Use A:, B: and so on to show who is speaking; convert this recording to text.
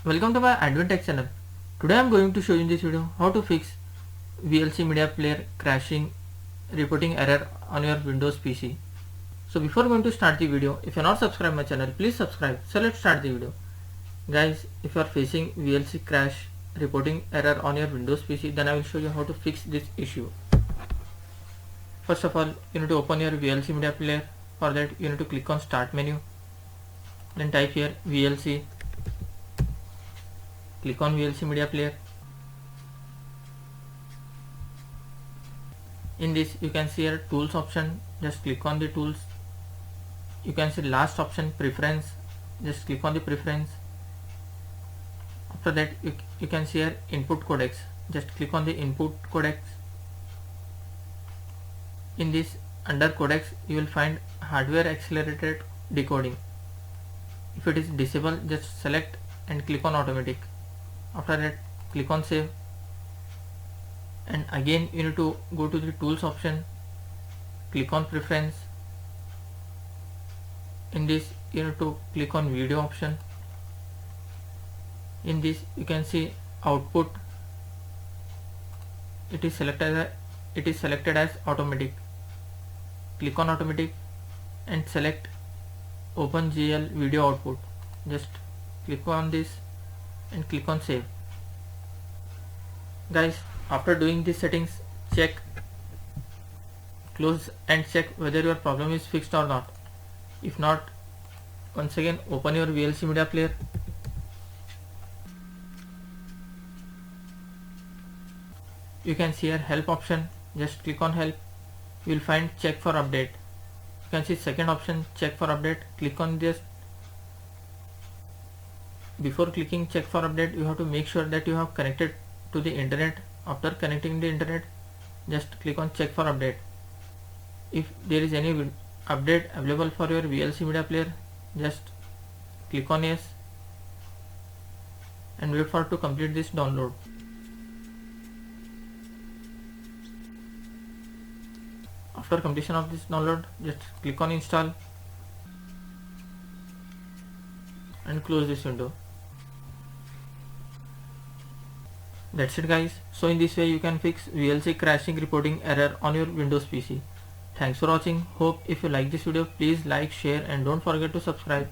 A: Welcome to my AndWin Tech channel. Today I am going to show you in this video how to fix VLC media player crashing, reporting error on your Windows PC. So before going to start the video, if you are not subscribed my channel, please subscribe. So let's start the video. Guys, if you are facing VLC crash, reporting error on your Windows PC, then I will show you how to fix this issue. First of all, you need to open your VLC media player. For that, you need to click on Start menu. Then type here VLC. Click on VLC media player. In this you can see here tools option, just click on the tools. You can see last option preference, just click on the preference. After that you can see here input codecs, just click on the input codecs. In this under codecs you will find hardware accelerated decoding. If it is disabled, just select and click on automatic. After that click on save, and again you need to go to the tools option, click on preference. In this you need to click on video option. In this you can see output, it is selected as automatic. Click on automatic and select OpenGL video output. Just click on this and click on save. Guys, after doing these settings, close and check whether your problem is fixed or not. If not, once again open your VLC media player. You can see here help option, just click on help. You will find check for update. You can see second option, check for update. Click on this. Before clicking check for update, you have to make sure that you have connected to the internet. After connecting the internet, just click on check for update. If there is any update available for your VLC media player, just click on yes and wait for it to complete this download. After completion of this download, just click on install and close this window. That's it guys. So in this way you can fix VLC crashing reporting error on your Windows PC. Thanks for watching. Hope if you like this video, please like, share and don't forget to subscribe.